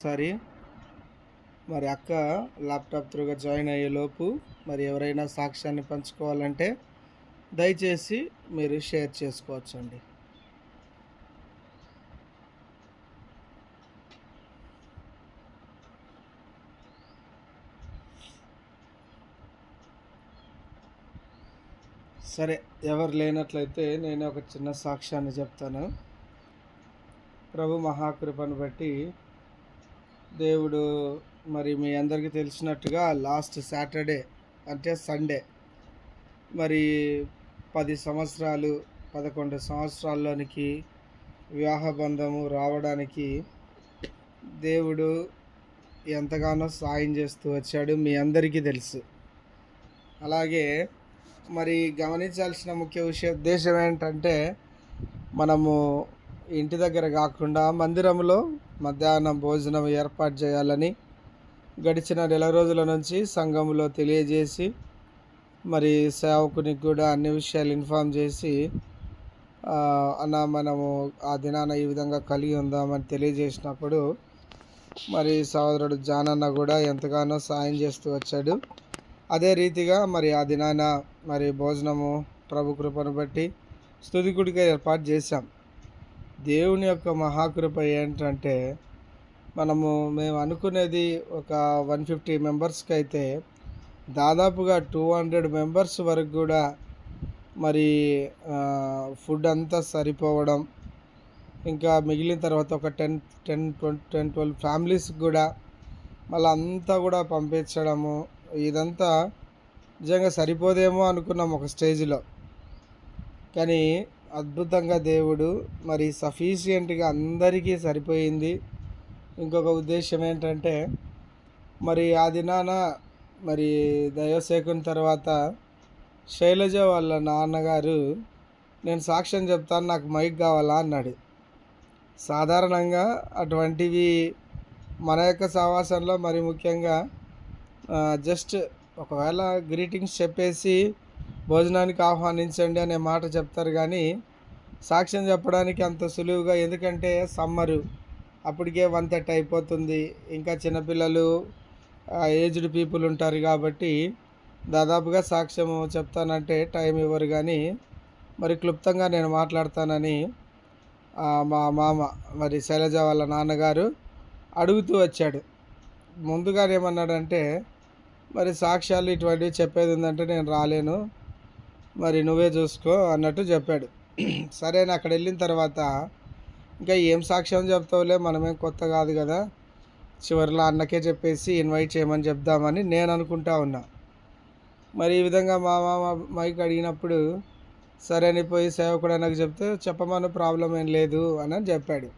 ఒకసారి మరి అక్క ల్యాప్టాప్ త్రూగా జాయిన్ అయ్యేలోపు మరి ఎవరైనా సాక్ష్యాన్ని పంచుకోవాలంటే దయచేసి మీరు షేర్ చేసుకోవచ్చండి. సరే, ఎవరు లేనట్లయితే నేను ఒక చిన్న సాక్ష్యాన్ని చెప్తాను. ప్రభు మహాకృపను బట్టి దేవుడు మరి మీ అందరికీ తెలిసినట్టుగా లాస్ట్ సాటర్డే అంటే సండే మరి 10 సంవత్సరాలు 11 సంవత్సరాల్లోనికి వివాహ బంధము రావడానికి దేవుడు ఎంతగానో సాయం చేస్తూ వచ్చాడు, మీ అందరికీ తెలుసు. అలాగే మరి గమనించాల్సిన ముఖ్య ఉద్దేశం ఏంటంటే, మనము ఇంటి దగ్గర కాకుండా మందిరంలో మధ్యాహ్నం భోజనం ఏర్పాటు చేయాలని గడిచిన నెల రోజుల నుంచి సంఘంలో తెలియజేసి మరి సేవకునికి కూడా అన్ని విషయాలు ఇన్ఫామ్ చేసి అన్న మనము ఆ దినాన ఈ విధంగా కలిగి ఉందామని తెలియజేసినప్పుడు మరి సహోదరుడు జానన్న కూడా ఎంతగానో సాయం చేస్తూ వచ్చాడు. అదే రీతిగా మరి ఆ దినాన మరి భోజనము ప్రభు కృపను బట్టి స్తుతికుడిగా ఏర్పాటు చేశాం. దేవుని యొక్క మహాకృప ఏంటంటే, మేము అనుకునేది ఒక 150 మెంబర్స్కి అయితే దాదాపుగా 200 మెంబర్స్ వరకు కూడా మరి ఫుడ్ అంతా సరిపోవడం, ఇంకా మిగిలిన తర్వాత ఒక 10-12 ఫ్యామిలీస్కి కూడా మళ్ళీ అంతా కూడా పంపించడము, ఇదంతా నిజంగా సరిపోదేమో అనుకున్నాం ఒక స్టేజ్లో. కానీ అద్భుతంగా దేవుడు మరి సఫిషియెంట్గా అందరికీ సరిపోయింది. ఇంకొక ఉద్దేశం ఏంటంటే, మరి ఆ దినాన మరి దైవసేకుని తర్వాత శైలజ వాళ్ళ నాన్నగారు, నేను సాక్ష్యం చెప్తాను, నాకు మైక్ కావాలా అన్నాడు. సాధారణంగా అటువంటివి మన యొక్క సహవాసంలో మరి ముఖ్యంగా జస్ట్ ఒకవేళ గ్రీటింగ్స్ చెప్పేసి భోజనానికి ఆహ్వానించండి అనే మాట చెప్తారు, కానీ సాక్ష్యం చెప్పడానికి అంత సులువుగా, ఎందుకంటే సమ్మరు అప్పటికే 1:30 అయిపోతుంది, ఇంకా చిన్నపిల్లలు ఏజ్డ్ పీపుల్ ఉంటారు కాబట్టి దాదాపుగా సాక్ష్యం చెప్తానంటే టైం ఇవ్వరు. కానీ మరి క్లుప్తంగా నేను మాట్లాడతానని మా మామ మరి శైలజ వాళ్ళ నాన్నగారు అడుగుతూ వచ్చాడు. ముందుగానే ఏమన్నాడంటే, మరి సాక్ష్యాలు ఇటువంటివి చెప్పేది ఉందంటే నేను రాలేను, మరి నువ్వే చూసుకో అన్నట్టు చెప్పాడు. సరే అని అక్కడ వెళ్ళిన తర్వాత ఇంకా ఏం సాక్ష్యం చెప్తావులే, మనమేం కొత్త కాదు కదా, చివరిలో అన్నకే చెప్పేసి ఇన్వైట్ చేయమని చెప్దామని నేను అనుకుంటా ఉన్నా. మరి ఈ విధంగా మా మామ మైక్ అడిగినప్పుడు సరే అని పోయి సేవకుడు నాకు చెప్తే, చెప్పమను, ప్రాబ్లం ఏం లేదు అని చెప్పాడు.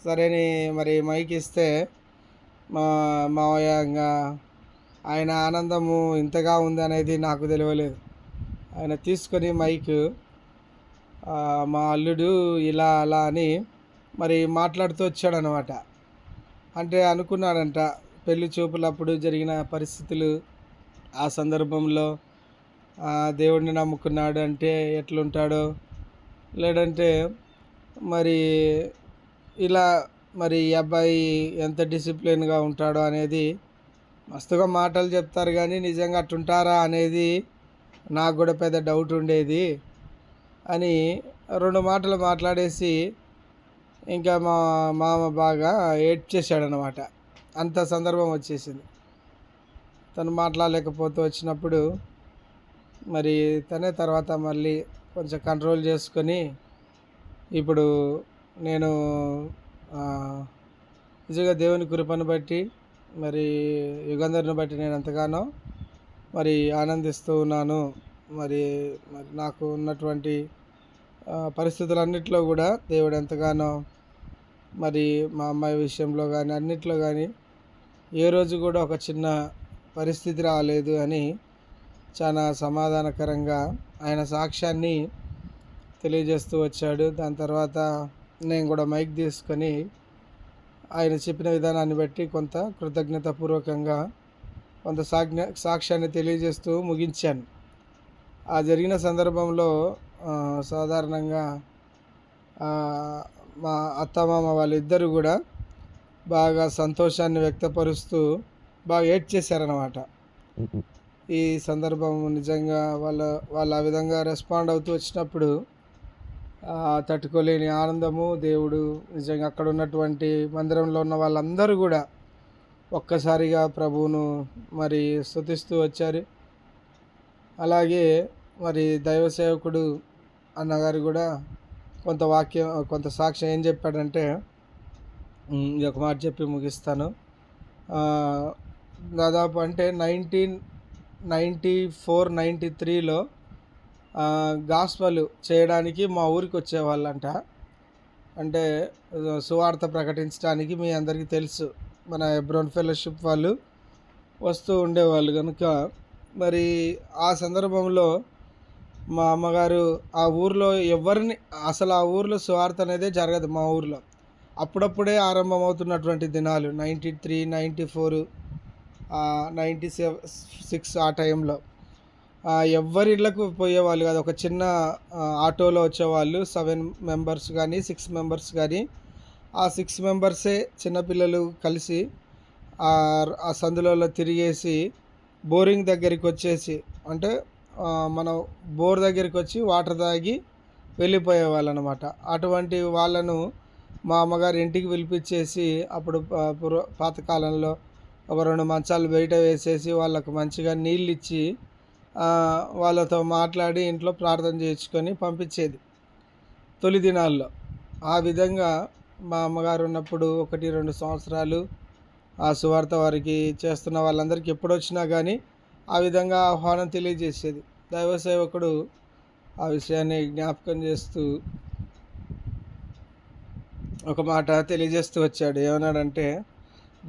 సరేని మరి మైక్ ఇస్తే మా మావయ్య ఆయన ఆనందము ఇంతగా ఉంది అనేది నాకు తెలియలేదు. ఆయన తీసుకొని మైక్ మా అల్లుడు ఇలా అలా అని మరి మాట్లాడుతూ వచ్చాడనమాట. అంటే అనుకున్నాడంట పెళ్లి చూపులప్పుడు జరిగిన పరిస్థితులు, ఆ సందర్భంలో దేవుడిని నమ్ముకున్నాడు అంటే ఎట్లుంటాడో, లేదంటే మరి ఇలా మరి ఈ అబ్బాయి ఎంత డిసిప్లిన్గా ఉంటాడో అనేది, మస్తుగా మాటలు చెప్తారు కానీ నిజంగా అట్టుంటారా అనేది నాకు కూడా పెద్ద డౌట్ ఉండేది అని 2 మాటలు మాట్లాడేసి ఇంకా మా మామ బాగా ఏడ్చేసాడనమాట. అంత సందర్భం వచ్చేసింది. తను మాట్లాడలేకపోతూ వచ్చినప్పుడు మరి తనే తర్వాత మళ్ళీ కొంచెం కంట్రోల్ చేసుకొని, ఇప్పుడు నేను నిజంగా దేవుని కృపను బట్టి మరి యుగంధర్ని బట్టి నేను ఎంతగానో మరి ఆనందిస్తూ ఉన్నాను. మరి నాకు ఉన్నటువంటి పరిస్థితులన్నింటిలో కూడా దేవుడు ఎంతగానో మరి మా అమ్మాయి విషయంలో కానీ అన్నిట్లో కానీ ఏ రోజు కూడా ఒక చిన్న పరిస్థితి రాలేదు అని చాలా సమాధానకరంగా ఆయన సాక్ష్యాన్ని తెలియజేస్తూ వచ్చాడు. దాని తర్వాత నేను కూడా మైక్ తీసుకొని ఆయన చెప్పిన విధానాన్ని బట్టి కొంత కృతజ్ఞతాపూర్వకంగా కొంత సాక్ష్యాన్ని తెలియజేస్తూ ముగించాను. ఆ జరిగిన సందర్భంలో సాధారణంగా మా అత్తమామ వాళ్ళిద్దరూ కూడా బాగా సంతోషాన్ని వ్యక్తపరుస్తూ బాగా ఏడ్చేశారనమాట. ఈ సందర్భం నిజంగా వాళ్ళు ఆ విధంగా రెస్పాండ్ అవుతూ వచ్చినప్పుడు తట్టుకోలేని ఆనందము. దేవుడు నిజంగా అక్కడ ఉన్నటువంటి మందిరంలో ఉన్న వాళ్ళందరూ కూడా ఒక్కసారిగా ప్రభువును మరి స్తుతిస్తూ వచ్చారు. అలాగే మరి దైవ సేవకుడు అన్నగారు కూడా కొంత సాక్ష్యం ఏం చెప్పాడంటే, ఈ ఒక మాట చెప్పి ముగిస్తాను. దాదాపు అంటే 1994, 93లో గాస్పల్ చేయడానికి మా ఊరికి వచ్చేవాళ్ళంట. అంటే సువార్త ప్రకటించడానికి మీ అందరికీ తెలుసు, మన హెబ్రోన్ ఫెలోషిప్ వాళ్ళు వస్తూ ఉండేవాళ్ళు కనుక, మరి ఆ సందర్భంలో మా అమ్మగారు ఆ ఊర్లో అసలు ఆ ఊర్లో సువార్త అనేదే జరగదు మా ఊర్లో. అప్పుడప్పుడే ఆరంభమవుతున్నటువంటి దినాలు 93, 94, 96 ఆ టైంలో ఎవ్వరి ఇళ్ళకు పోయేవాళ్ళు కాదు. ఒక చిన్న ఆటోలో వచ్చేవాళ్ళు 7 మెంబర్స్ కానీ 6 మెంబర్స్ కానీ. ఆ 6 మెంబర్సే చిన్నపిల్లలు కలిసి ఆ సందులలో తిరిగేసి బోరింగ్ దగ్గరికి వచ్చేసి, అంటే మనం బోర్ దగ్గరికి వచ్చి వాటర్ తాగి వెళ్ళిపోయేవాళ్ళు అనమాట. అటువంటి వాళ్ళను మా అమ్మగారు ఇంటికి పిలిపించేసి, అప్పుడు పాతకాలంలో ఒక 2 మంచాలు బయట వేసేసి వాళ్ళకు మంచిగా నీళ్ళు ఇచ్చి వాళ్ళతో మాట్లాడి ఇంట్లో ప్రార్థన చేయించుకొని పంపించేది తొలి దినాల్లో. ఆ విధంగా మా అమ్మగారు ఉన్నప్పుడు 1-2 సంవత్సరాలు ఆ సువార్త వారికి చేస్తున్న వాళ్ళందరికీ ఎప్పుడొచ్చినా కానీ ఆ విధంగా ఆహ్వానం తెలియజేసేది. దైవ సేవకుడు ఆ విషయాన్ని జ్ఞాపకం చేస్తూ ఒక మాట తెలియజేస్తూ వచ్చాడు. ఏమన్నాడంటే,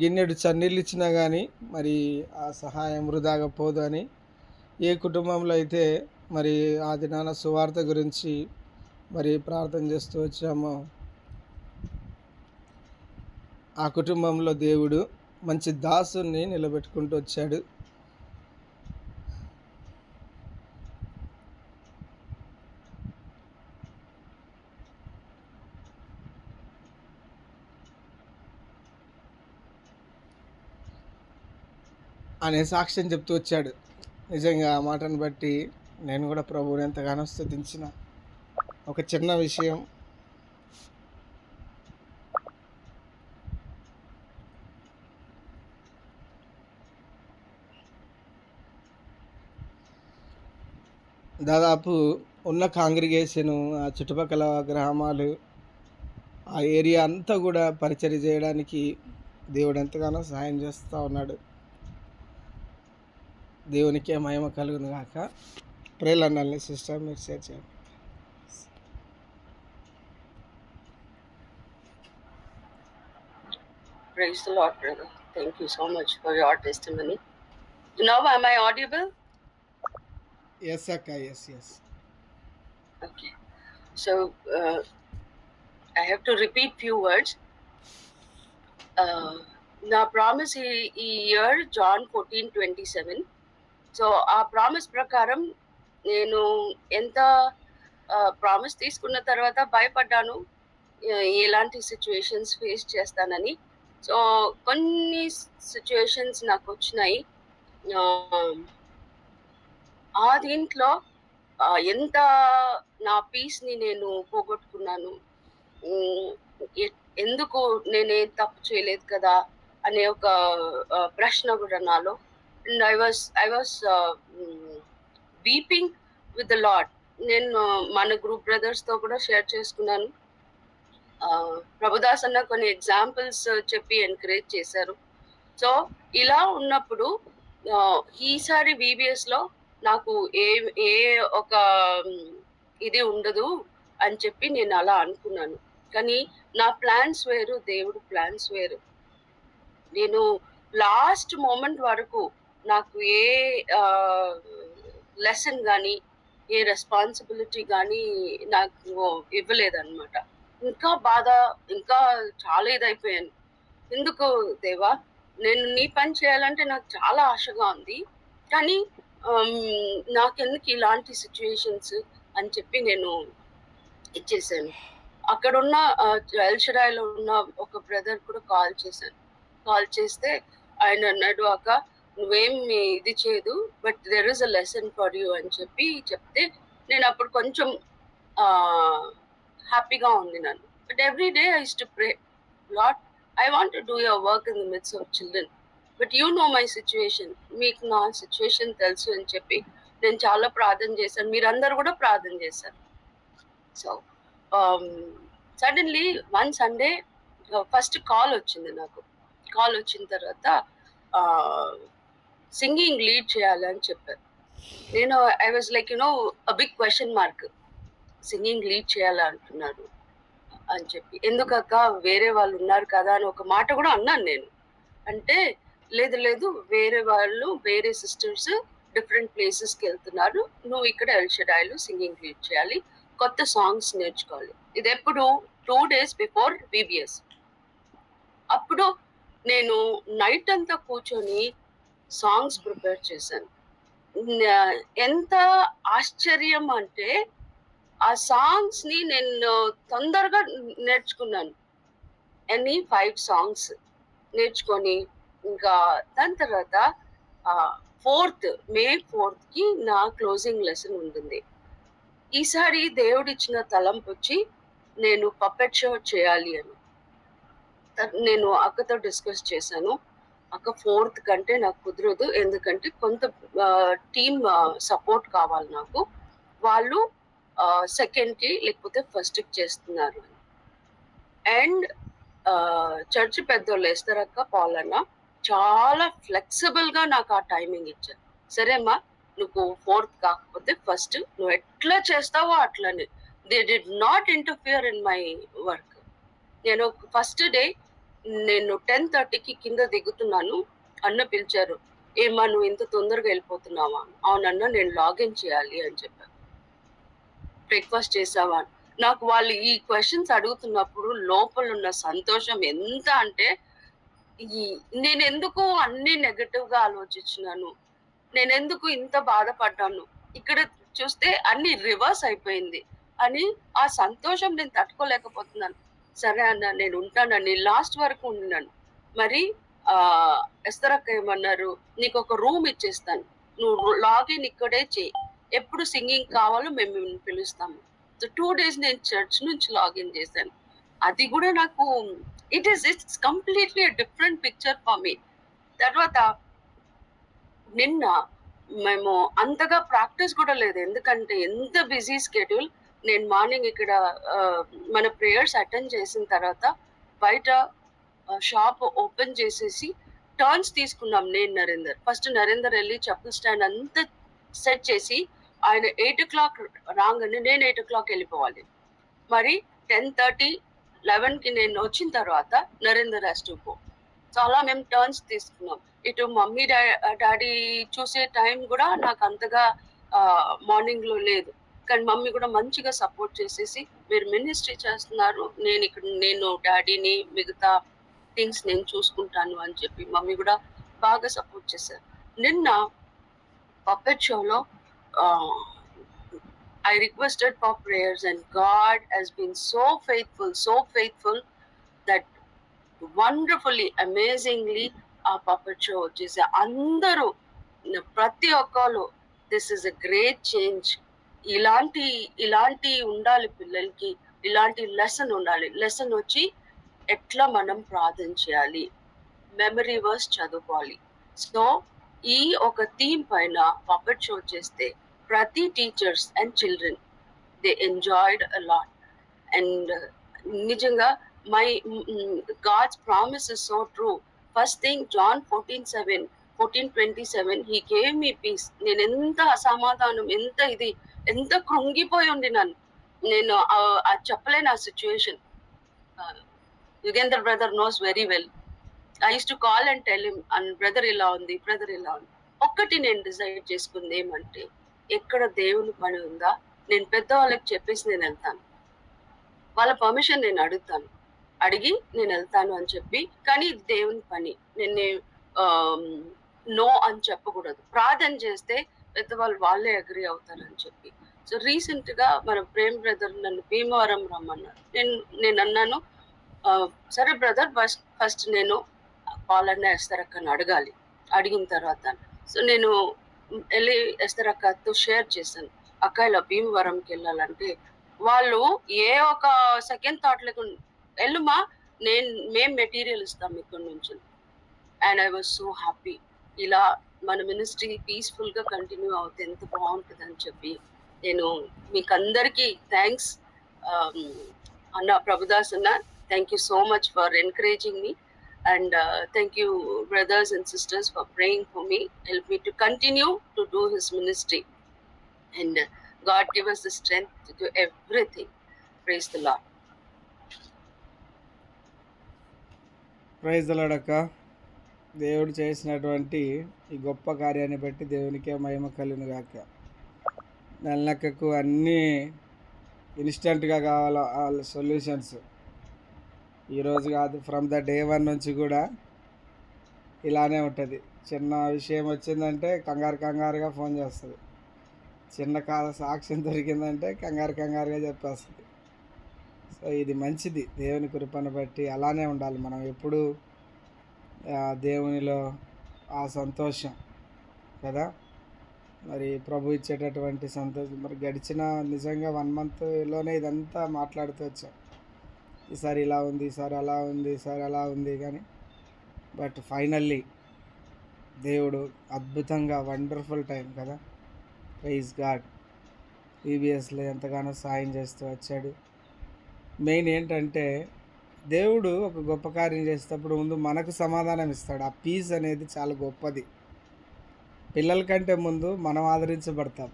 గిన్నెడు చన్నీళ్ళు ఇచ్చినా కానీ మరి ఆ సహాయం వృధాగా పోదు అని. ఏ కుటుంబంలో అయితే మరి ఆ దినాన సువార్త గురించి మరి ప్రార్థన చేస్తూ వచ్చామో, ఆ కుటుంబంలో దేవుడు మంచి దాసుని నిలబెట్టుకుంటూ వచ్చాడు. అనే సాక్ష్యం చెప్తూ వచ్చాడు. నిజంగా ఆ మాటను బట్టి నేను కూడా ప్రభువుని ఎంతగానో స్తుతించిన. ఒక చిన్న విషయం, దాదాపు ఉన్న కాంగ్రిగేషను, ఆ చుట్టుపక్కల గ్రామాలు, ఆ ఏరియా అంతా కూడా పరిచర్య చేయడానికి దేవుడు ఎంతగానో సహాయం చేస్తూ ఉన్నాడు. దేవునికే మహిమ కలుగును గాక. ప్రేయర్లు అనాలి సిస్టర్, మీరు షేర్ చేయండి. Praise the Lord, brother. Thank you so much for your testimony. Now, am I audible? Yes, Akka. Yes. Okay. So, I have to repeat few words. నా ప్రామిస్ ఈ ఇయర్ జాన్ 14:27. సో ఆ promise ప్రకారం నేను ఎంత promise తీసుకున్న తర్వాత భయపడ్డాను ఎలాంటి సిచ్యువేషన్స్ ఫేస్ చేస్తానని. సో కొన్ని సిచ్యువేషన్స్ నాకు వచ్చినాయి. ఆ దీంట్లో ఎంత నా పీస్ని నేను పోగొట్టుకున్నాను, ఎందుకు నేనే తప్పు చేయలేదు కదా అనే ఒక ప్రశ్న కూడా నాలో. And I was weeping with the lord. నేను మన గ్రూప్ బ్రదర్స్తో కూడా షేర్ చేసుకున్నాను. ప్రభుదాస్ అన్న కొన్ని ఎగ్జాంపుల్స్ చెప్పి ఎంకరేజ్ చేశారు. సో ఇలా ఉన్నప్పుడు ఈసారి VBSలో నాకు ఏ ఒక ఇది ఉండదు అని చెప్పి నేను అలా అనుకున్నాను. కానీ నా ప్లాన్స్ వేరు, దేవుడు ప్లాన్స్ వేరు. నేను లాస్ట్ మూమెంట్ వరకు నాకు ఏ లెసన్ కానీ ఏ రెస్పాన్సిబిలిటీ కానీ నాకు ఇవ్వలేదన్నమాట. ఇంకా బాధ, ఇంకా చాలా ఇదైపోయాను. ఎందుకు దేవా, నేను నీ పని చేయాలంటే నాకు చాలా ఆశగా ఉంది, కానీ నాకెందుకు ఇలాంటి సిచ్యువేషన్స్ అని చెప్పి నేను ఇచ్చేసాను. అక్కడున్న ఎల్షడాయిలో ఉన్న ఒక బ్రదర్ కూడా కాల్ చేశాను. కాల్ చేస్తే ఆయన అన్నాడు, "అక్క నువ్వేం ఇది చేయదు, but there is a lesson for you" అని చెప్తే నేను అప్పుడు కొంచెం హ్యాపీగా ఉంది నన్ను. But every day I used to pray, Lord I want to do your work in the midst of children, but you know my situation, మీకు నా సిచ్యువేషన్ తెలుసు అని చెప్పి నేను చాలా ప్రార్థన చేశాను. మీరందరూ కూడా ప్రార్థన చేశారు. So suddenly one Sunday first call వచ్చింది నాకు. కాల్ వచ్చిన తర్వాత సింగింగ్ లీడ్ చేయాలి అని చెప్పారు. నేను I was like a big question mark, singing lead చేయాలి అంటున్నారు అని చెప్పి. ఎందుకక్క వేరే వాళ్ళు ఉన్నారు కదా అని ఒక మాట కూడా అన్నాను నేను. అంటే లేదు లేదు, వేరే వాళ్ళు వేరే సిస్టర్స్ డిఫరెంట్ ప్లేసెస్కి వెళ్తున్నారు, నువ్వు ఇక్కడ ఎల్షడాయిలో సింగింగ్ లీడ్ చేయాలి, కొత్త సాంగ్స్ నేర్చుకోవాలి. ఇది ఎప్పుడు 2 days బిఫోర్ బీబీఎస్. అప్పుడు నేను నైట్ అంతా కూర్చొని సాంగ్స్ ప్రిపేర్ చేశాను. ఎంత ఆశ్చర్యం అంటే ఆ సాంగ్స్ ని నేను తొందరగా నేర్చుకున్నాను. 5 సాంగ్స్ నేర్చుకొని ఇంకా దాని తర్వాత మే 4th కి నా క్లోజింగ్ లెసన్ ఉంటుంది. ఈసారి దేవుడిచ్చిన తలంపు వచ్చి నేను పప్పెట్ షో చేయాలి అని. నేను అక్కతో డిస్కస్ చేశాను. అక్క 4th కంటే నాకు కుదరదు, ఎందుకంటే కొంత టీమ్ సపోర్ట్ కావాలి నాకు, వాళ్ళు 2nd లేకపోతే 1st చేస్తున్నారు అని. అండ్ చర్చ్ పెద్దోళ్ళు ఎస్తరక్క పాలన్న చాలా ఫ్లెక్సిబుల్ గా నాకు ఆ టైమింగ్ ఇచ్చారు. సరే అమ్మా, నువ్వు 4th కాకపోతే 1st నువ్వు ఎట్లా చేస్తావో అట్లనే. They did not interfere in my work. నేను ఫస్ట్ డే నేను 10:30కి కింద దిగుతున్నాను, అన్న పిలిచారు, ఏమా నువ్వు ఇంత తొందరగా వెళ్ళిపోతున్నావా? అవునన్నా, నేను లాగిన్ చేయాలి అని చెప్పాను. బ్రేక్ఫాస్ట్ చేసావా? నాకు వాళ్ళు ఈ క్వశ్చన్స్ అడుగుతున్నప్పుడు లోపల ఉన్న సంతోషం ఎంత అంటే, నేను ఎందుకు అన్ని నెగటివ్ గా ఆలోచించినాను, నేను ఎందుకు ఇంత బాధపడ్డాను, ఇక్కడ చూస్తే అన్ని రివర్స్ అయిపోయింది అని ఆ సంతోషం నేను తట్టుకోలేకపోతున్నాను. సరే అన్న, నేను ఉంటానని లాస్ట్ వరకు ఉన్నాను. మరి ఎస్తరక్క ఏమన్నారు, నీకు ఒక రూమ్ ఇచ్చేస్తాను, నువ్వు లాగిన్ ఇక్కడే చేయి, ఎప్పుడు సింగింగ్ కావాలో మేము పిలుస్తాము. 2 days నేను చర్చ్ నుంచి లాగిన్ చేశాను. అది కూడా నాకు it's completely different picture for me. తర్వాత నిన్న మేము అంతగా ప్రాక్టీస్ కూడా లేదు, ఎందుకంటే ఎంత బిజీ స్కెడ్యూల్. నేను మార్నింగ్ ఇక్కడ మన ప్రేయర్స్ అటెండ్ చేసిన తర్వాత బయట షాప్ ఓపెన్ చేసేసి టర్న్స్ తీసుకున్నాం. నేను నరేందర్ ఫస్ట్ నరేందర్ వెళ్ళి చెప్పుల స్టాండ్ అంతా సెట్ చేసి ఆయన 8 o'clock రాగానే నేను 8 o'clock వెళ్ళిపోవాలి. మరి 10:30, 11కి నేను వచ్చిన తర్వాత నరేందర్ హ్యాస్ టు గో. చాలా మేము టర్న్స్ తీసుకున్నాం. ఇటు మమ్మీ డాడీ చూసే టైం కూడా నాకు అంతగా మార్నింగ్ లో లేదు, కానీ మమ్మీ కూడా మంచిగా సపోర్ట్ చేసేసి, మీరు మినిస్ట్రీ చేస్తున్నారు, నేను డాడీని మిగతా థింగ్స్ నేను చూసుకుంటాను అని చెప్పి మమ్మీ కూడా బాగా సపోర్ట్ చేశారు. నిన్న పప్పెట్ షోలో I requested for prayers and God has been so faithful that wonderfully, amazingly ఆ పప్పెట్ షో వచ్చేసి అందరూ ప్రతి ఒక్కరు this is a great change, ఇలాంటి ఉండాలి పిల్లలకి, ఇలాంటి లెసన్ ఉండాలి. లెసన్ వచ్చి ఎట్లా మనం ప్రార్థన చేయాలి, మెమరీ వర్స్ చదువుకోవాలి. సో ఈ ఒక థీమ్ పైన పప్పెట్ షో చేస్తే ప్రతి teachers and children they enjoyed a lot. And నిజంగా my God's promise is so true. First thing John 14:27 he gave me peace. నేను ఎంత అసమాధానం, ఎంత కృంగిపోయి ఉండినాను, నేను చెప్పలేను ఆ situation. Yugender brother knows very well. I use to call and tell him, and brother ఇలా ఉంది. ఒక్కటి నేను డిసైడ్ చేసుకుంది ఏమంటే, ఎక్కడ దేవుని పని ఉందా నేను పెద్దవాళ్ళకి చెప్పేసి నేను వెళ్తాను, వాళ్ళ పర్మిషన్ నేను అడిగి నేను వెళ్తాను అని చెప్పి. కానీ ఇది దేవుని పని, నేను నో అని చెప్పకూడదు. ప్రార్థన చేస్తే పెద్దవాళ్ళు వాళ్ళే అగ్రి అవుతారని చెప్పి సో రీసెంట్గా మన ప్రేమ్ బ్రదర్ నన్ను భీమవరం రమ్మన్నారు. నేను అన్నాను, సరే బ్రదర్, ఫస్ట్ నేను పాలన్న ఎస్తరక్కని అడగాలి. అడిగిన తర్వాత సో నేను వెళ్ళి ఎస్తరక్కతో షేర్ చేశాను. అక్క ఇలా భీమవరంకి వెళ్ళాలంటే వాళ్ళు ఏ ఒక సెకండ్ థాట్ లేకుండా, వెళ్ళుమా, మేము మెటీరియల్ ఇస్తాం ఇక్కడ నుంచి. And I was so happy. ఇలా మన మినిస్ట్రీ పీస్ఫుల్గా కంటిన్యూ అవుతే ఎంత బాగుంటుందని చెప్పి నేను మీకు అందరికీ థ్యాంక్స్. అన్న ప్రభుదాస్ అన్న, thank you so much for encouraging me. And thank you, brothers and sisters, for praying for me. Help me to continue to do His ministry. And God give us the strength to do everything. Praise the Lord. Praise the Lord అక్క. దేవుడు చేసినటువంటి ఈ గొప్ప కార్యాన్ని బట్టి దేవునికే మహిమ కలుగును గాక. నెలనక్కకు అన్నీ ఇన్స్టెంట్గా కావాల వాళ్ళ సొల్యూషన్స్. ఈరోజు కాదు, ఫ్రమ్ ద డే 1 నుంచి కూడా ఇలానే ఉంటుంది. చిన్న విషయం వచ్చిందంటే కంగారుగా ఫోన్ చేస్తుంది. చిన్న సాక్ష్యం దొరికిందంటే కంగారుగా చెప్పేస్తుంది. సో ఇది మంచిది, దేవుని కృపను బట్టి అలానే ఉండాలి మనం ఎప్పుడు. దేవునిలో ఆ సంతోషం కదా, మరి ప్రభు ఇచ్చేటటువంటి సంతోషం. మరి గడిచిన నిజంగా 1 మంత్లోనే ఇదంతా మాట్లాడుతూ వచ్చాం. ఈసారి ఇలా ఉంది, ఈసారి అలా ఉంది, ఈసారి అలా ఉంది, కానీ బట్ ఫైనల్లీ దేవుడు అద్భుతంగా వండర్ఫుల్ టైం కదా. Praise God. ఈబీఎస్లో ఎంతగానో సాయం చేస్తూ వచ్చాడు. మెయిన్ ఏంటంటే దేవుడు ఒక గొప్ప కార్యం చేసేటప్పుడు ముందు మనకు సమాధానం ఇస్తాడు. ఆ పీస్ అనేది చాలా గొప్పది. పిల్లల కంటే ముందు మనం ఆదరించబడతాం.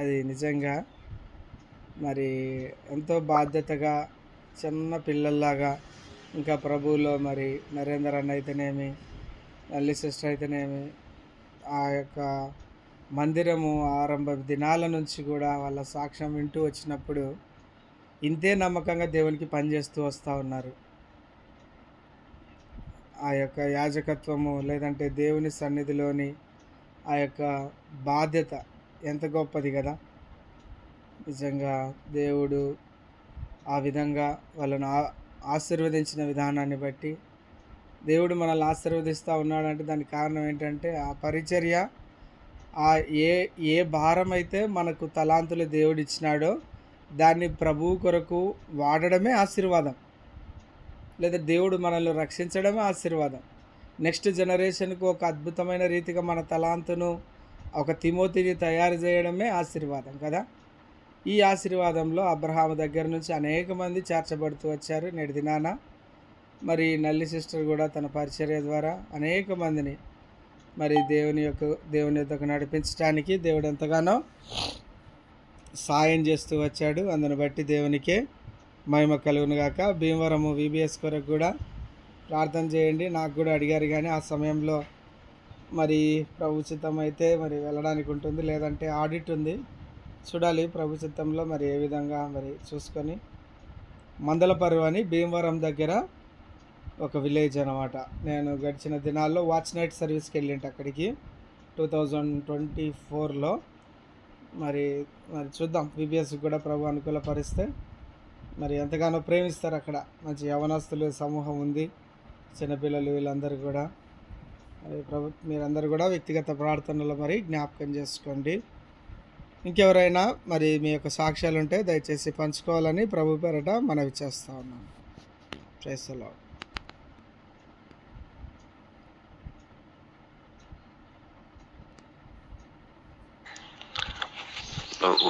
అది నిజంగా మరి ఎంతో బాధ్యతగా చిన్న పిల్లల్లాగా, ఇంకా ప్రభువులో మరి నరేందర్ అన్న అయితేనేమి, నల్లి సిస్టర్ అయితేనేమి, ఆ యొక్క మందిరము ఆరంభ దినాల నుంచి కూడా వాళ్ళ సాక్ష్యం వింటూ వచ్చినప్పుడు ఇంతే నమ్మకంగా దేవునికి పనిచేస్తూ వస్తూ ఉన్నారు. ఆ యొక్క యాజకత్వము లేదంటే దేవుని సన్నిధిలోని ఆ యొక్క బాధ్యత ఎంత గొప్పది కదా. నిజంగా దేవుడు ఆ విధంగా వాళ్ళను ఆశీర్వదించిన విధానాన్ని బట్టి దేవుడు మనల్ని ఆశీర్వదిస్తూ ఉన్నాడంటే దానికి కారణం ఏంటంటే ఆ పరిచర్య, ఆ ఏ భారం అయితే మనకు తలాంతులు దేవుడు ఇచ్చినాడో దాన్ని ప్రభువు కొరకు వాడడమే ఆశీర్వాదం. లేదా దేవుడు మనల్ని రక్షించడమే ఆశీర్వాదం. నెక్స్ట్ జనరేషన్కు ఒక అద్భుతమైన రీతిగా మన తలాంతును, ఒక తిమోతిని తయారు చేయడమే ఆశీర్వాదం కదా. ఈ ఆశీర్వాదంలో అబ్రహాము దగ్గర నుంచి అనేక మంది చేర్చబడుతూ వచ్చారు. నేటి దినాన మరి నల్లి సిస్టర్ కూడా తన పరిచర్య ద్వారా అనేక మందిని మరి దేవుని యొద్దకు నడిపించడానికి దేవుడు ఎంతగానో సాయం చేస్తూ వచ్చాడు. అందుని బట్టి దేవునికే మహిమ కలుగును గాక. భీమవరము వీబీఎస్ కొరకు కూడా ప్రార్థన చేయండి. నాకు కూడా అడిగారు, కానీ ఆ సమయంలో మరి ప్రభు చిత్తం అయితే మరి వెళ్ళడానికి ఉంటుంది, లేదంటే ఆడిట్ ఉంది. చూడాలి ప్రభు చిత్తంలో మరి ఏ విధంగా మరి చూసుకొని. మందలపరువు అని భీమవరం దగ్గర ఒక విలేజ్ అనమాట. నేను గడిచిన దినాల్లో వాచ్ నైట్ సర్వీస్కి వెళ్ళింటి అక్కడికి 2024లో. మరి చూద్దాం, వీబీఎస్కి కూడా ప్రభు అనుకూలపరిస్తే మరి ఎంతగానో ప్రేమిస్తారు అక్కడ. మంచి యవనస్తులు సమూహం ఉంది, చిన్నపిల్లలు, వీళ్ళందరూ కూడా. మరి ప్రభు మీరందరూ కూడా వ్యక్తిగత ప్రార్థనలో మరి జ్ఞాపకం చేసుకోండి. ఇంకెవరైనా మరి మీ యొక్క సాక్ష్యాలు ఉంటే దయచేసి పంచుకోవాలని ప్రభు పేరట మనవి చేస్తూ ఉన్నాను. Praise the Lord.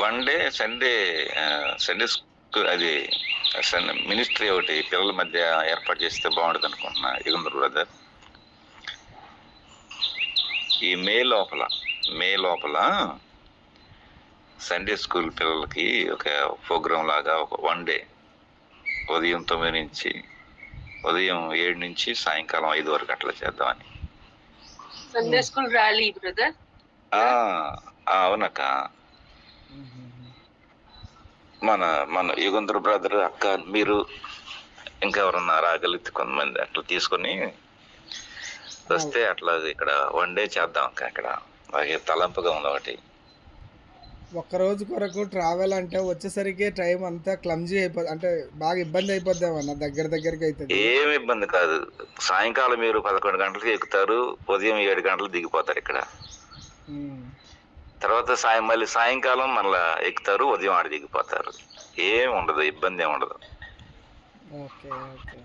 One day Sunday school అది మినిస్ట్రీ ఒకటి పిల్లల మధ్య ఏర్పాటు చేస్తే బాగుంటుంది అనుకుంటున్నా యుగంధర్ బ్రదర్. ఈ మే లోపల సండే స్కూల్ పిల్లలకి ఒక ప్రోగ్రాం లాగా ఒక 1 డే ఉదయం 9 నుంచి ఉదయం 7 నుంచి సాయంకాలం 5 వరకు అట్లా చేద్దామని. Sunday school rally brother. అవునక్క. మన యుగంధర్ బ్రదర్, అక్క, మీరు ఇంకా ఎవరన్నా రాగలిగితే కొంతమంది అట్లా తీసుకొని వస్తే అట్లా ఇక్కడ 1 డే చేద్దాం అక్క. అక్కడ అలాగే తలంపుగా ఉంది ఒకటి. ఒక్కరోజు కొరకు ట్రావెల్ అంటే వచ్చేసరికి టైం అంతా క్లమ్జీ అయిపోద్ది, అంటే బాగా ఇబ్బంది అయిపోద్దామన్న దగ్గరికి అవుతుంది. ఏమి ఇబ్బంది కాదు. సాయంకాలం మీరు 11 గంటలకి ఎక్కుతారు, ఉదయం 7 గంటలకు దిగిపోతారు ఇక్కడ. తర్వాత మళ్ళీ సాయంకాలం మళ్ళీ ఎక్కుతారు, ఉదయం ఆడ దిగిపోతారు. ఏమి ఉండదు, ఇబ్బంది ఏమి ఉండదు. Okay okay.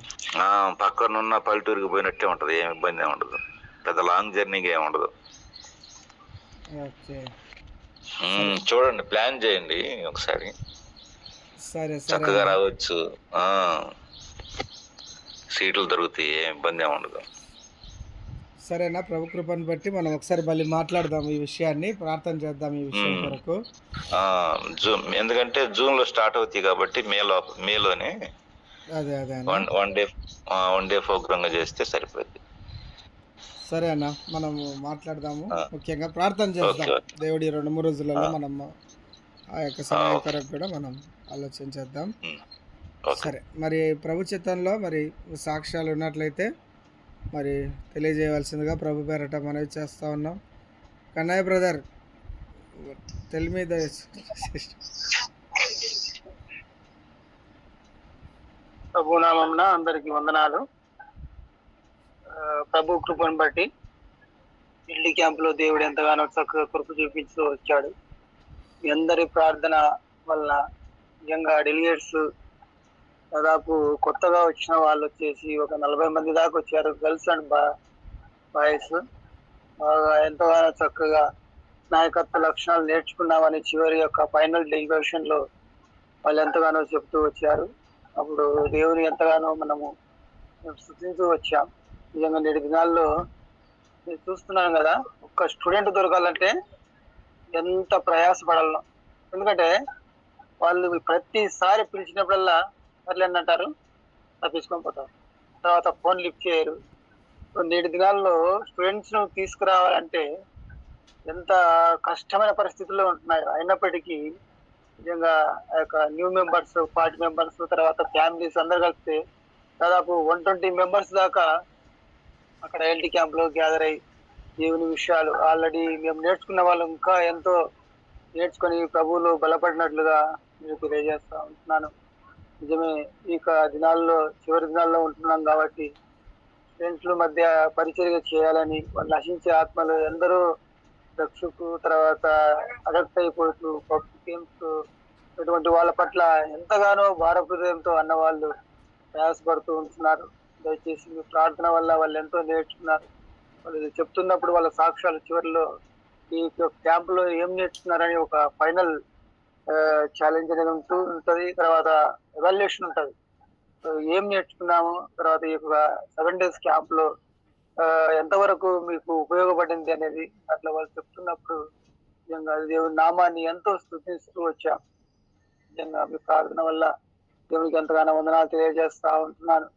పక్కనున్న పల్లెటూరుకి పోయినట్టే ఉంటది, ఏమి ఇబ్బంది ఏమి ఉండదు. పెద్ద లాంగ్ జర్నీకి ఏమి ఉండదు. ఓకే చూడండి, ప్లాన్ చేయండి ఒకసారి, సరే సరే చక్కగా అన్న. రావచ్చు. సీట్లు దొరుకుతాయి, ఏం ఇబ్బంది ఏమి ఉండదు. సరేనా, ప్రభు కృపను బట్టి మనం ఒకసారి మళ్ళీ మాట్లాడదాం ఈ విషయాన్ని, ప్రార్థన చేద్దాం ఈ విషయం కొరకు. జూన్, ఎందుకంటే జూన్ లో స్టార్ట్ అవుతాయి కాబట్టి మేలోనే అదే అదే అన్న. వన్ డే ప్రోగ్రామ్ గా చేస్తే సరిపోద్ది. సరే అన్న, మనము మాట్లాడదాము, ముఖ్యంగా ప్రార్థన చేద్దాం. దేవుడి 2-3 రోజులలో మనం ఆ యొక్క సమయం కొరకు కూడా మనం ఆలోచన చేద్దాం. సరే, మరి ప్రభు చిత్తంలో మరి సాక్ష్యాలు ఉన్నట్లయితే మరి తెలియజేయవలసిందిగా ప్రభు పేరట మనవి చేస్తూ ఉన్నాం. కన్నయ్య బ్రదర్, తెల్ మీ ద ప్రభునామమున అందరికి వందనాలు. ప్రభు కృపను బట్టి ఇల్లి క్యాంపులో దేవుడు ఎంతగానో చక్కగా కృప చూపించు వచ్చాడు. మీ అందరి ప్రార్థన వల్ల నిజంగా డెలిగేట్స్ దాదాపు కొత్తగా వచ్చిన వాళ్ళు వచ్చేసి ఒక 40 మంది దాకా వచ్చారు, గర్ల్స్ అండ్ బాయ్స్. బాగా ఎంతగానో చక్కగా నాయకత్వ లక్షణాలు నేర్చుకున్నామని చివరి యొక్క ఫైనల్ డెలిగేషన్ లో వాళ్ళు ఎంతగానో చెప్తూ వచ్చారు. అప్పుడు దేవుని ఎంతగానో మనము స్తుతించూ వచ్చాం. నిజంగా 7 దినాల్లో నేను చూస్తున్నాను కదా, ఒక్క స్టూడెంట్ దొరకాలంటే ఎంత ప్రయాసపడాలను. ఎందుకంటే వాళ్ళు ప్రతిసారి పిలిచినప్పుడల్లా సర్లేని అంటారు, తప్పించుకొని పోతారు, తర్వాత ఫోన్ లిఫ్ట్ చేయరు. 7 దినాల్లో స్టూడెంట్స్ను తీసుకురావాలంటే ఎంత కష్టమైన పరిస్థితుల్లో ఉంటున్నాయి. అయినప్పటికీ నిజంగా ఆ యొక్క న్యూ మెంబర్స్, 40 మెంబర్స్, తర్వాత ఫ్యామిలీస్ అందరు కలిపితే దాదాపు 120 మెంబర్స్ దాకా అక్కడ ఎల్టీ క్యాంప్లో గ్యాదర్ అయ్యి దేవుని విషయాలు ఆల్రెడీ మేము నేర్చుకున్న వాళ్ళు ఇంకా ఎంతో నేర్చుకొని ప్రభువులో బలపడినట్లుగా నేను తెలియజేస్తా ఉంటున్నాను. నిజమే, ఈ దినాల్లో చివరి దినాల్లో ఉంటున్నాం కాబట్టి ఫ్రెండ్స్ల మధ్య పరిచర్య చేయాలని, వాళ్ళు నశించే ఆత్మలు ఎందరో డ్రగ్స్కు తర్వాత అడక్ట్ అయిపోతూ పబ్జి గేమ్స్ ఇటువంటి వాళ్ళ పట్ల ఎంతగానో భారహృదయంతో అన్నవాళ్ళు ప్రయాసపడుతూ ఉంటున్నారు. దయచేసి మీ ప్రార్థన వల్ల వాళ్ళు ఎంతో నేర్చుకున్నారు. వాళ్ళు చెప్తున్నప్పుడు వాళ్ళ సాక్ష్యాలు చివరిలో ఈ క్యాంపులో ఏం నేర్చుకున్నారని ఒక ఫైనల్ ఛాలెంజ్ అనేది ఉంటుంది, తర్వాత ఎవాల్యుయేషన్ ఉంటుంది. ఏం నేర్చుకున్నాము, తర్వాత ఈ యొక్క 7 days క్యాంప్లో ఎంతవరకు మీకు ఉపయోగపడింది అనేది అట్లా వాళ్ళు చెప్తున్నప్పుడు నిజంగా దేవుని నామాన్ని ఎంతో స్తుతిస్తూ వచ్చాం. నిజంగా మీ ప్రార్థన వల్ల దేవునికి ఎంతగానో వందనాలు తెలియజేస్తా ఉంటున్నాను.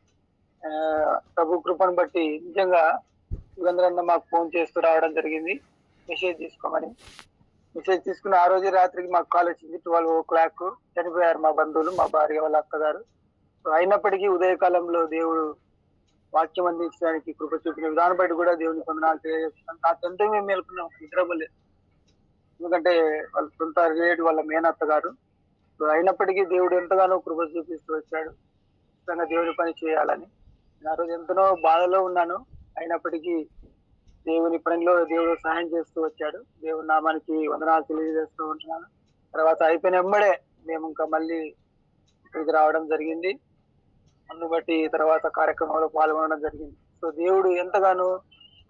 ప్రభు కృపను బట్టి నిజంగా యుగంధరన్న మాకు ఫోన్ చేస్తూ రావడం జరిగింది, మెసేజ్ తీసుకోమని. మెసేజ్ తీసుకున్న ఆ రోజు రాత్రికి మాకు కాల్ వచ్చింది. 12 o'clock చనిపోయారు మా బంధువులు, మా భార్య వాళ్ళ అత్తగారు. అయినప్పటికీ ఉదయకాలంలో దేవుడు వాక్యం అందించడానికి కృప చూపిన విధానం బట్టి కూడా దేవుని వందనాలు తెలియజేస్తున్నాను. నా తండ్రి మేము మేలుకున్నాం, నిద్రపోలేదు. ఎందుకంటే వాళ్ళ సొంత రిలేటివ్, వాళ్ళ మేనత్త గారు. అయినప్పటికీ దేవుడు ఎంతగానో కృప చూపిస్తూ వచ్చాడు ఖచ్చితంగా దేవుని పని చేయాలని. నేను ఆ రోజు ఎంతనో బాధలో ఉన్నాను, అయినప్పటికీ దేవుని పనిలో దేవుడు సహాయం చేస్తూ వచ్చాడు. దేవుని నామానికి వందనాలు తెలియజేస్తూ ఉంటున్నాను. తర్వాత అయిపోయిన వెంబడే మేము ఇంకా మళ్ళీ ఇక్కడికి రావడం జరిగింది. అందును బట్టి తర్వాత కార్యక్రమంలో పాల్గొనడం జరిగింది. సో దేవుడు ఎంతగానో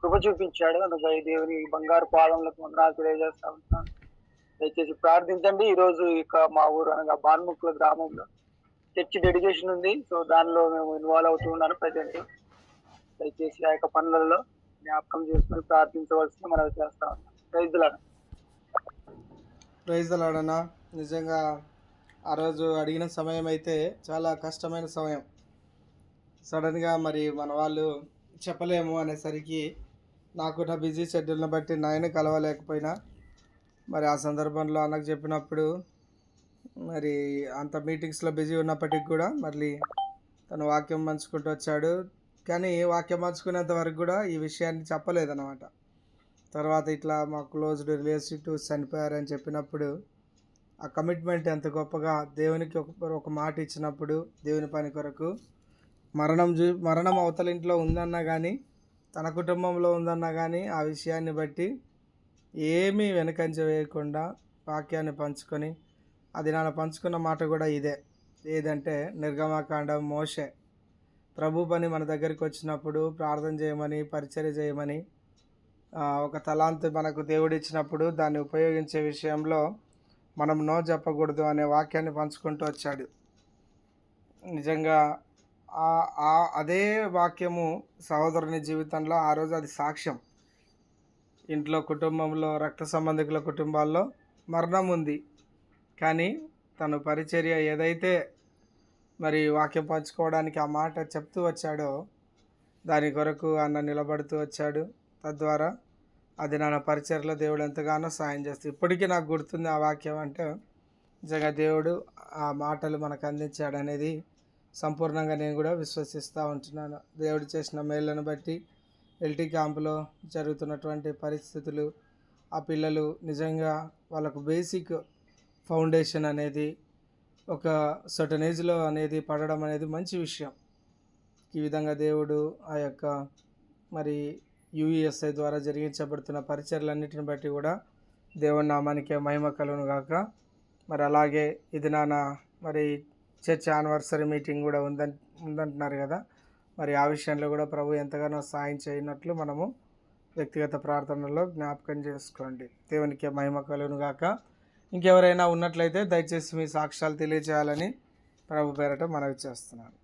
కృప చూపించాడు. అందుకే దేవుని బంగారు పాదములకు వందనాలు తెలియజేస్తా ఉంటున్నాను. దయచేసి ప్రార్థించండి. ఈ రోజు ఇక మా ఊరు అనగా బాన్ముక్కుల గ్రామంలో చర్చి డెడికేషన్ ఉంది. సో దానిలో మేము ఇన్వాల్వ్ అవుతూ ఉన్నాను ప్రజెంట్. దయచేసి ఆ యొక్క పనులలో జ్ఞాపకం చేసుకుని ప్రార్థించవలసింది మనం చేస్తా ఉన్నాం. ప్రైజ్ ది లార్డ్ అన్న. నిజంగా ఆ రోజు అడిగిన సమయం అయితే చాలా కష్టమైన సమయం. సడన్గా మరి మన వాళ్ళు చెప్పలేము అనేసరికి నాకున్న బిజీ షెడ్యూల్ని బట్టి నాయన కలవలేకపోయినా, మరి ఆ సందర్భంలో అన్నకు చెప్పినప్పుడు మరి అంత మీటింగ్స్లో బిజీ ఉన్నప్పటికి కూడా మళ్ళీ తను వాక్యం పంచుకుంటూ వచ్చాడు. కానీ వాక్యం పంచుకునేంత వరకు కూడా ఈ విషయాన్ని చెప్పలేదన్నమాట. తర్వాత ఇట్లా మా క్లోజ్డ్ రిలేటివ్స్ చనిపోయారని చెప్పినప్పుడు ఆ కమిట్మెంట్ ఎంత గొప్పగా దేవునికి ఒక మాట ఇచ్చినప్పుడు దేవుని పని కొరకు మరణం అవతల ఇంట్లో ఉందన్నా కానీ తన కుటుంబంలో ఉందన్నా కానీ ఆ విషయాన్ని బట్టి ఏమీ వెనకంజ వేయకుండా వాక్యాన్ని పంచుకొని అది నాన్న పంచుకున్న మాట కూడా ఇదే. ఏదంటే నిర్గమకాండం మోషే ప్రభు పని మన దగ్గరికి వచ్చినప్పుడు ప్రార్థన చేయమని, పరిచర్య చేయమని, ఒక తలాంతు మనకు దేవుడు ఇచ్చినప్పుడు దాన్ని ఉపయోగించే విషయంలో మనం నో చెప్పకూడదు అనే వాక్యాన్ని పంచుకుంటూ వచ్చాడు. నిజంగా అదే వాక్యము సహోదరుని జీవితంలో ఆ రోజు అది సాక్ష్యం. ఇంట్లో కుటుంబంలో రక్త సంబంధికుల కుటుంబాల్లో మరణం ఉంది, కానీ తను పరిచర్య ఏదైతే మరి వాక్యం పంచుకోవడానికి ఆ మాట చెప్తూ వచ్చాడో దాని కొరకు అన్న నిలబడుతూ వచ్చాడు. తద్వారా అది నా పరిచర్యలో దేవుడు ఎంతగానో సాయం చేస్తుంది. ఇప్పటికీ నాకు గుర్తుంది ఆ వాక్యం. అంటే నిజంగా దేవుడు ఆ మాటలు మనకు అందించాడు అనేది సంపూర్ణంగా నేను కూడా విశ్వసిస్తూ ఉంటున్నాను. దేవుడు చేసిన మేళ్ళను బట్టి ఎల్టీ క్యాంపులో జరుగుతున్నటువంటి పరిస్థితులు, ఆ పిల్లలు నిజంగా వాళ్ళకు బేసిక్ ఫౌండేషన్ అనేది ఒక సర్టన్ ఏజ్లో అనేది పడడం అనేది మంచి విషయం. ఈ విధంగా దేవుడు ఆ యొక్క మరి యుఎస్ఐ ద్వారా జరిగించబడుతున్న పరిచర్లన్నిటిని బట్టి కూడా దేవుని నామానికే మహిమ కలుగును గాక. మరి అలాగే ఇది మరి చర్చ్ యానివర్సరీ మీటింగ్ కూడా ఉందంటున్నారు కదా. మరి ఆ విషయంలో కూడా ప్రభు ఎంతగానో సాయం చేయనట్లు మనము వ్యక్తిగత ప్రార్థనలో జ్ఞాపకం చేసుకోండి. దేవునికి మహిమ కలుగును గాక. ఇంకెవరైనా ఉన్నట్లయితే దయచేసి మీ సాక్ష్యాలు తెలియజేయాలని ప్రభు పేరట మనవి చేస్తున్నాను.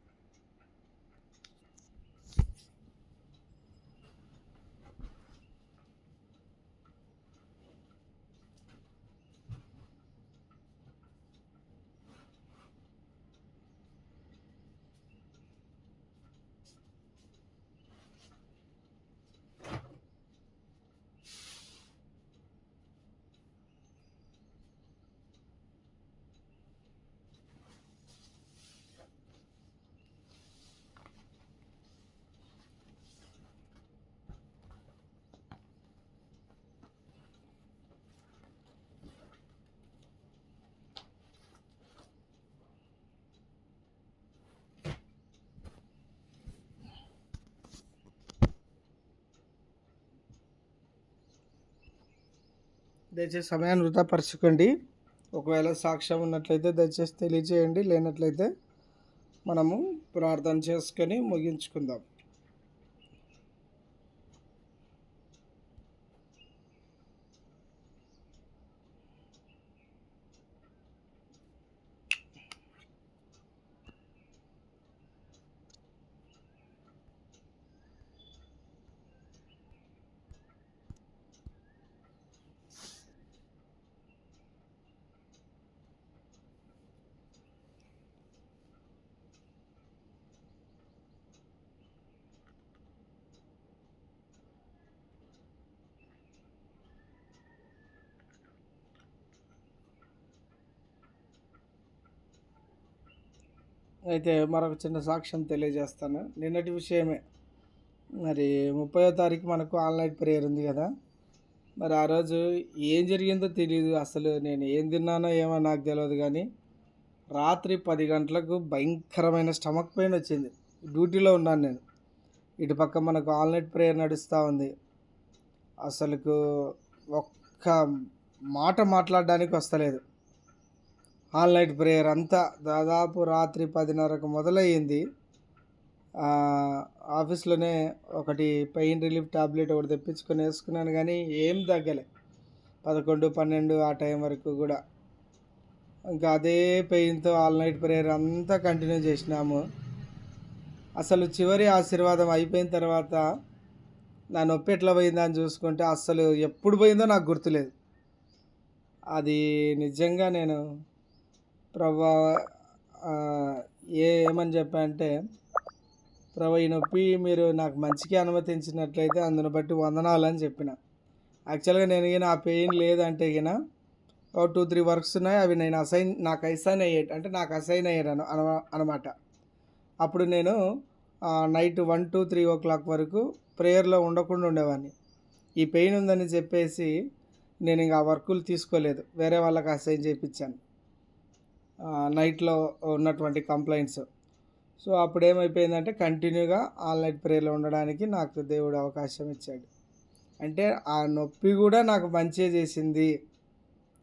దయచేసి సమయాన్ని వృధాపరచుకోండి. ఒకవేళ సాక్ష్యం ఉన్నట్లయితే దయచేసి తెలియజేయండి. లేనట్లయితే మనము ప్రార్థన చేసుకొని ముగించుకుందాం. అయితే మరొక చిన్న సాక్ష్యం తెలియజేస్తాను. నిన్నటి విషయమే. మరి 30వ తారీఖు మనకు ఆన్లైన్ ప్రేయర్ ఉంది కదా. మరి ఆ రోజు ఏం జరిగిందో తెలియదు. అసలు నేను ఏం తిన్నానో ఏమో నాకు తెలియదు, కానీ రాత్రి 10 గంటలకు భయంకరమైన స్టమక్ పెయిన్ వచ్చింది. డ్యూటీలో ఉన్నాను నేను. ఇటు పక్క మనకు ఆన్లైన్ ప్రేయర్ నడుస్తూ ఉంది. అసలుకు ఒక్క మాట మాట్లాడడానికి వస్తలేదు. ఆన్లైన్ ప్రేయర్ అంతా దాదాపు రాత్రి 10:30కు మొదలయ్యింది. ఆఫీస్లోనే ఒకటి పెయిన్ రిలీఫ్ టాబ్లెట్ ఒకటి తెప్పించుకొని వేసుకున్నాను, కానీ ఏం తగ్గలే. 11, 12 ఆ టైం వరకు కూడా ఇంకా అదే పెయిన్తో ఆన్లైన్ ప్రేయర్ అంతా కంటిన్యూ చేసినాము. అసలు చివరి ఆశీర్వాదం అయిపోయిన తర్వాత నా నొప్పి ఎట్లా పోయిందా అని చూసుకుంటే అసలు ఎప్పుడు పోయిందో నాకు గుర్తులేదు. అది నిజంగా నేను ప్రభా ఏమని చెప్పా అంటే, ప్రభా ఈ నొప్పి మీరు నాకు మంచిగా అనుమతించినట్లయితే అందును బట్టి వందనాలు అని చెప్పిన. యాక్చువల్గా నేను ఆ పెయిన్ లేదంటే ఒక 2-3 వర్క్స్ ఉన్నాయి, అవి నాకు అసైన్ అయ్యేది, అంటే నాకు అసైన్ అయ్యాను అనమాట. అప్పుడు నేను నైట్ 1 to 3 o'clock వరకు ప్రేయర్లో ఉండకుండా ఉండేవాడిని. ఈ పెయిన్ ఉందని చెప్పేసి నేను ఇంకా ఆ వర్కులు తీసుకోలేదు, వేరే వాళ్ళకి అసైన్ చేయించాను నైట్లో ఉన్నటువంటి కంప్లైంట్స్. సో అప్పుడు ఏమైపోయిందంటే కంటిన్యూగా ఆల్ నైట్ ప్రేయర్లో ఉండడానికి నాకు దేవుడు అవకాశం ఇచ్చాడు. అంటే ఆ నొప్పి కూడా నాకు మంచి చేసింది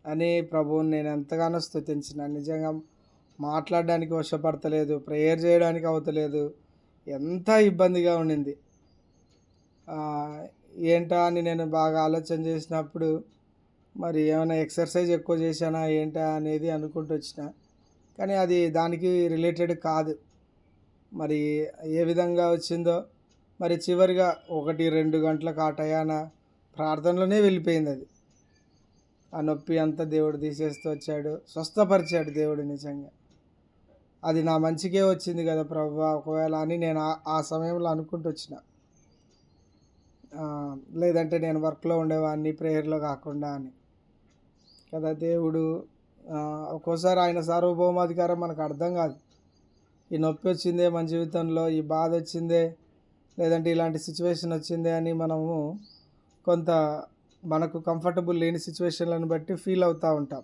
అని ప్రభువుని నేను ఎంతగానో స్తుతించిన. నిజంగా మాట్లాడడానికి వశపడతలేదు, ప్రేయర్ చేయడానికి అవుతలేదు, ఎంత ఇబ్బందిగా ఉండింది. ఏంటా అని నేను బాగా ఆలోచన చేసినప్పుడు మరి ఏమైనా ఎక్సర్సైజ్ ఎక్కువ చేశానా ఏంటా అనేది అనుకుంటూ వచ్చిన, కానీ అది దానికి రిలేటెడ్ కాదు. మరి ఏ విధంగా వచ్చిందో మరి చివరిగా 1-2 గంటలకు ఆ టయాన ప్రార్థనలోనే వెళ్ళిపోయింది అది. ఆ నొప్పి అంతా దేవుడు తీసేస్తూ వచ్చాడు, స్వస్థపరిచాడు దేవుడు. నిజంగా అది నా మంచికే వచ్చింది కదా ప్రభువా ఒకవేళ అని నేను ఆ సమయంలో అనుకుంటూ వచ్చిన. లేదంటే నేను వర్క్లో ఉండేవాడిని ప్రేయర్లో కాకుండా అని కదా. దేవుడు ఒక్కోసారి ఆయన సార్వభౌమాధికారం మనకు అర్థం కాదు. ఈ నొప్పి వచ్చిందే మన జీవితంలో, ఈ బాధ వచ్చిందే, లేదంటే ఇలాంటి సిచ్యువేషన్ వచ్చిందే అని మనము కొంత మనకు కంఫర్టబుల్ లేని సిచ్యువేషన్లను బట్టి ఫీల్ అవుతూ ఉంటాం.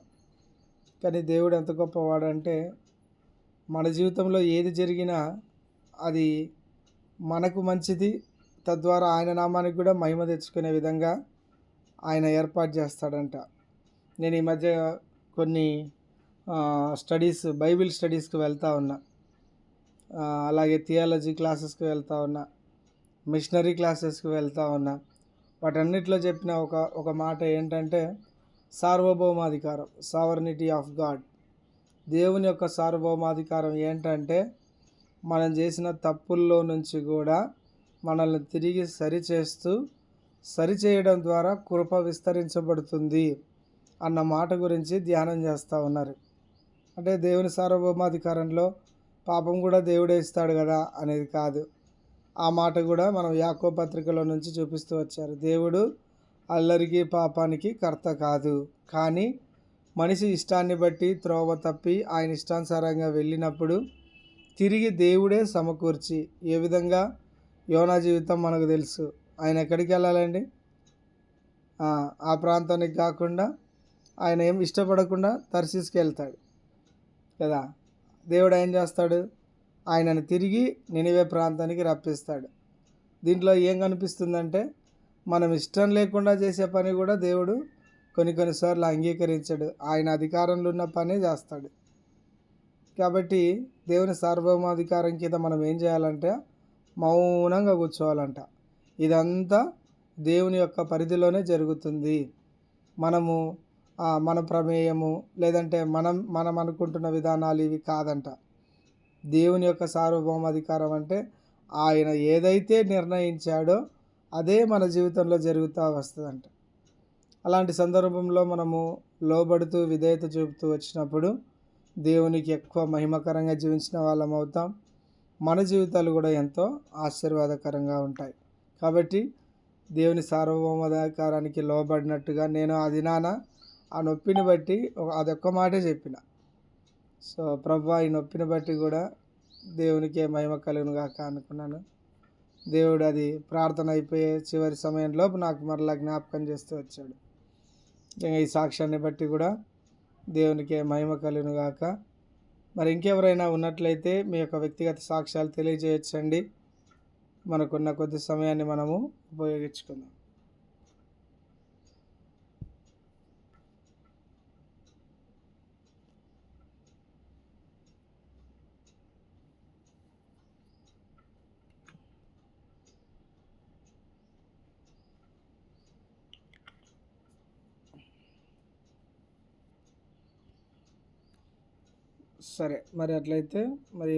కానీ దేవుడు ఎంత గొప్పవాడంటే మన జీవితంలో ఏది జరిగినా అది మనకు మంచిది, తద్వారా ఆయన నామానికి కూడా మహిమ తెచ్చుకునే విధంగా ఆయన ఏర్పాటు చేస్తాడంట. నేను ఈ మధ్య కొన్ని బైబిల్ స్టడీస్కి వెళ్తూ ఉన్నా, అలాగే థియాలజీ క్లాసెస్కి వెళ్తూ ఉన్నా, మిషనరీ క్లాసెస్కి వెళ్తూ ఉన్నా. వాటన్నిటిలో చెప్పిన ఒక మాట ఏంటంటే సార్వభౌమాధికారం, సావర్నిటీ ఆఫ్ గాడ్. దేవుని యొక్క సార్వభౌమాధికారం ఏంటంటే మనం చేసిన తప్పుల్లో నుంచి కూడా మనల్ని తిరిగి సరిచేయడం ద్వారా కృప విస్తరించబడుతుంది అన్న మాట గురించి ధ్యానం చేస్తూ ఉన్నారు. అంటే దేవుని సార్వభౌమాధికారంలో పాపం కూడా దేవుడే ఇస్తాడు కదా అనేది కాదు. ఆ మాట కూడా మనం యాకోబు పత్రికలో నుంచి చూపిస్తూ వచ్చారు. దేవుడు అల్లరికి పాపానికి కర్త కాదు, కానీ మనిషి ఇష్టాన్ని బట్టి త్రోవ తప్పి ఆయన ఇష్టానుసారంగా వెళ్ళినప్పుడు తిరిగి దేవుడే సమకూర్చి, ఏ విధంగా యోనా జీవితం మనకు తెలుసు. ఆయన ఎక్కడికి వెళ్ళాలండి? ఆ ప్రాంతానికి కాకుండా ఆయన ఏం ఇష్టపడకుండా తర్షీస్కి వెళ్తాడు కదా. దేవుడు ఏం చేస్తాడు? ఆయనను తిరిగి నినివే ప్రాంతానికి రప్పిస్తాడు. దీంట్లో ఏం కనిపిస్తుందంటే మనం ఇష్టం లేకుండా చేసే పని కూడా దేవుడు కొన్నిసార్లు అంగీకరించడు, ఆయన అధికారంలో ఉన్న పనే చేస్తాడు. కాబట్టి దేవుని సార్వభౌమాధికారం కింద మనం ఏం చేయాలంటే మౌనంగా కూర్చోవాలంట. ఇదంతా దేవుని యొక్క పరిధిలోనే జరుగుతుంది. మనము మన ప్రమేయము లేదంటే మనం అనుకుంటున్న విధానాలు ఇవి కాదంట. దేవుని యొక్క సార్వభౌమాధికారం అంటే ఆయన ఏదైతే నిర్ణయించాడో అదే మన జీవితంలో జరుగుతూ వస్తుందంట. అలాంటి సందర్భంలో మనము లోబడుతూ విధేయత చూపుతూ వచ్చినప్పుడు దేవునికి ఎక్కువ మహిమకరంగా జీవించిన వాళ్ళం అవుతాం. మన జీవితాలు కూడా ఎంతో ఆశీర్వాదకరంగా ఉంటాయి. కాబట్టి దేవుని సార్వభౌమాధికారానికి లోబడినట్టుగా నేను ఆ దినాన ఆ నొప్పిని బట్టి అదొక్క మాటే చెప్పిన. సో ప్రభువా ఈ నొప్పిని బట్టి కూడా దేవునికే మహిమ కలుగును గాక అనుకున్నాను. దేవుడు అది ప్రార్థన అయిపోయే చివరి సమయంలో నాకు మరలా జ్ఞాపకం చేస్తూ వచ్చాడు. ఈ సాక్ష్యాన్ని బట్టి కూడా దేవునికే మహిమ కలుగును గాక. మరి ఇంకెవరైనా ఉన్నట్లయితే మీ యొక్క వ్యక్తిగత సాక్ష్యాలు తెలియజేయచ్చండి. మనకున్న కొద్ది సమయాన్ని మనము ఉపయోగించుకుందాం. సరే, మరి అట్లయితే మరి